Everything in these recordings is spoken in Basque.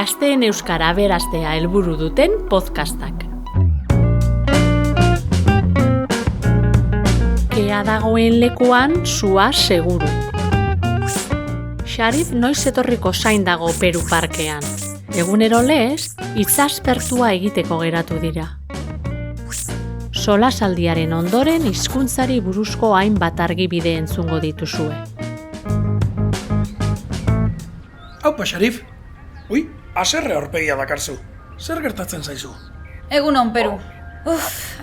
Gazteen euskara aberastea helburu duten podcastak. Kea dagoen lekuan sua seguru. Xarif noiz etorriko zain dago Peru parkean. Egunero lez, itzaspertua egiteko geratu dira. Solasaldiaren ondoren hizkuntzari buruzko hainbat argibide entzungo dituzue. Aupa, Xarif. Ui, haserre aurpegia dakarzu. Zer gertatzen zaizu? Egunon, Peru.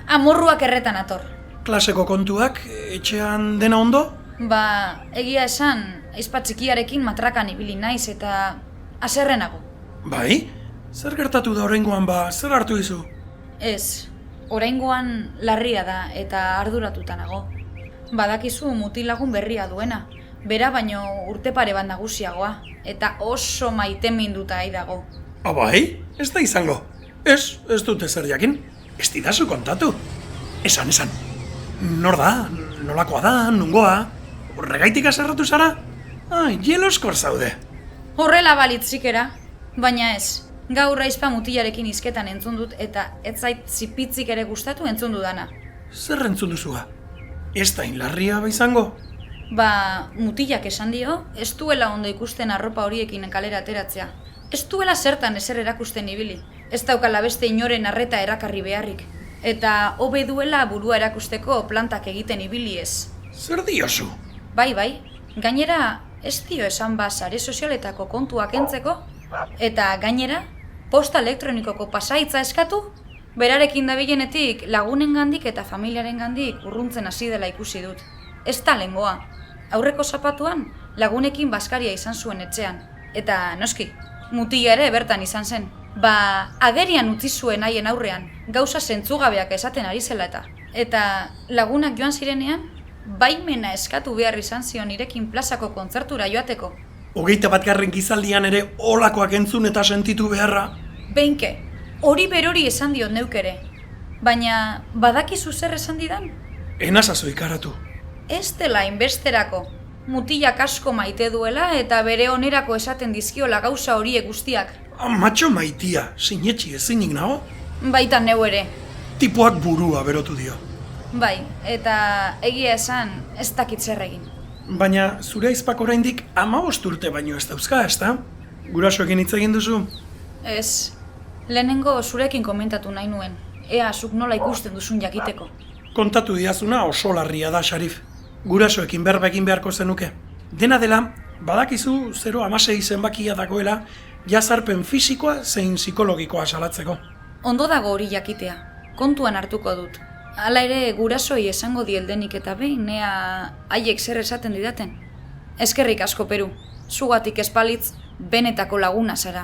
Amorruak erretan ator. Klaseko kontuak, etxean dena ondo? Egia esan, aizpa txikiarekin matrakan ibili naiz eta haserrenago. Bai? Zer gertatu da oraingoan zer hartu izu? Ez, oraingoan larria da eta arduratuta nago. Badakizu mutilagun berria duena. Bera baino urte pare bat nagusiagoa, eta oso maiteminduta dago. Bai? Ez da izango. Ez dute zer jakin. Ez didazu kontatu. Esan. Nor da? Nolakoa da? Nungoa? Horregaitik haserratu zara? Jeloskor zaude. Horrela balitzikera, baina ez. Gaur aizpa mutilarekin hizketan entzun dut eta ez zait zipitzik ere gustatu entzun dudana. Zer entzun duzua? Ez da inlarria izango? Mutilak esan dio, ez duela ondo ikusten arropa horiekin kalera ateratzea. Ez duela zertan ezer erakusten ibili. Ez daukala beste inoren arreta erakarri beharrik. Eta hobe duela burua erakusteko plantak egiten ibili ez. Zer diozu? Bai, gainera ez dio esan sare sozialetako kontuak entzeko, eta gainera posta elektronikoko pasaitza eskatu, berarekin dabilenetik lagunengandik eta familiarengandik urruntzen hasi dela ikusi dut. Ez da lengoa. Aurreko zapatuan lagunekin baskaria izan zuen etxean. Eta noski, mutila ere bertan izan zen. Agerian utzi zuen haien aurrean, gauza zentzugabeak esaten ari zela eta. Eta lagunak joan zirenean, baimena eskatu behar izan zion irekin plazako kontzertura joateko. 21. gizaldian ere olakoak entzun eta sentitu beharra? Beinke, hori berori esan diot neuk ere. Baina badakizu zer esan didan? Enazazo ikaratu. Ez dela inbesterako. Mutilak asko maite duela eta bere onerako esaten dizkiola gauza horiek guztiak. Matxo maitia, sinetxi ezinik nago? Baita neu ere. Tipoak burua berotu dio. Bai, eta egia esan ez dakit zer egin. Baina zure aizpak oraindik 15 urte baino ez dauzka, ezta? Gurasoekin hitz egin duzu? Ez. Lehenengo zurekin komentatu nahi nuen. Ea zuk nola ikusten duzun jakiteko. Kontatu diazuna oso larria da, Xarif. Gurasoekin berba egin beharko zenuke. Dena dela, badakizu 0,6 zenbakia dagoela jazarpen fisikoa zein psikologikoa salatzeko. Ondo dago hori jakitea. Kontuan hartuko dut. Hala ere gurasoi esango dieldenik eta behin ea haiek zer esaten didaten. Eskerrik asko, Peru. Zugatik espalitz benetako laguna zara.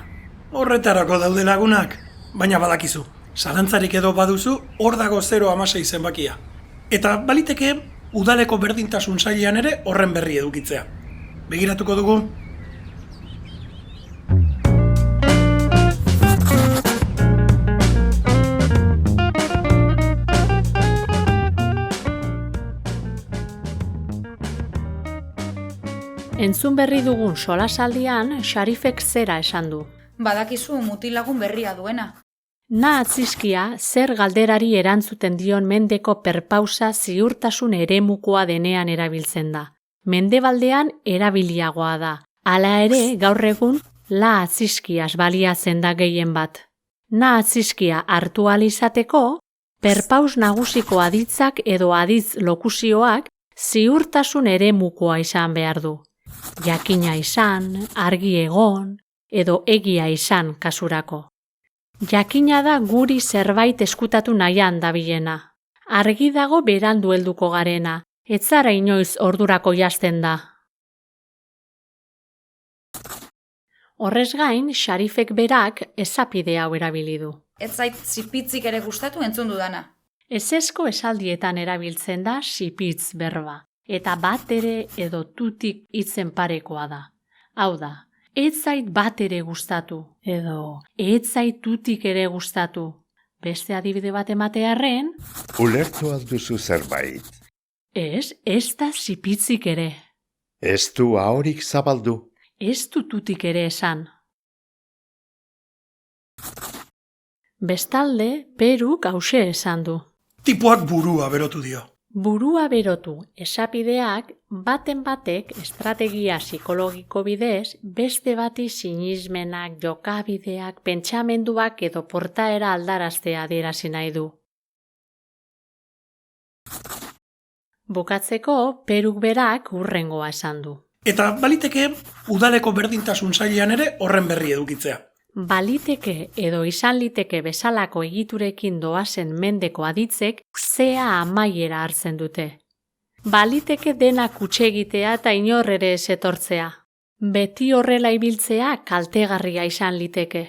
Horretarako daude lagunak. Baina badakizu, zalantzarik edo baduzu hor dago 0,6 zenbakia. Eta baliteke udaleko berdintasun sailean ere horren berri edukitzea. Begiratuko dugu. Entzun berri dugun solasaldian, Xarifek zera esan du. Badakizu mutilagun berria duena. Atzizkia zer galderari erantzuten dion mendeko perpausa ziurtasun eremukoa denean erabiltzen da. Mendebaldean erabiliagoa da. Hala ere, gaur egun, atzizkiaz baliatzen da gehien bat. Atzizkia hartu ahal izateko, perpaus nagusiko aditzak edo aditz lokusioak ziurtasun eremukoa izan behar du. Jakina izan, argi egon, edo egia izan kasurako. Jakina da guri zerbait eskutatu nahian dabilena. Argi dago berandu helduko garena, ez zara inoiz ordurako jasten da. Horrez gain, Xarifek berak esapide hau erabili du. Ez zait zipitzik ere gustatu entzun dudana. Ezezko esaldietan erabiltzen da zipitz berba, eta bat ere edo tutik hitzen parekoa da. Hau da, ez zait bat ere gustatu, edo ez zait tutik ere gustatu. Beste adibide bat ematearren... Ulertu alduzu zerbait. Ez da zipitzik ere. Ez du ahorik zabaldu. Ez du tutik ere esan. Bestalde, Peruk hause esan du. Tipoak burua berotu dio. Burua berotu esapideak baten batek estrategia psikologiko bidez beste bati sinismenak, jokabideak, pentsamenduak edo portaera aldaraztea adierazi nahi du. Bukatzeko, Peruk berak hurrengoa esan du. Eta baliteke udaleko berdintasun sailean ere horren berri edukitzea. Baliteke edo izan liteke bezalako egiturekin doazen mendeko aditzek zea amaiera hartzen dute. Baliteke denak utxegitea eta inor ere ez etortzea. Beti horrela ibiltzea kaltegarria izan liteke.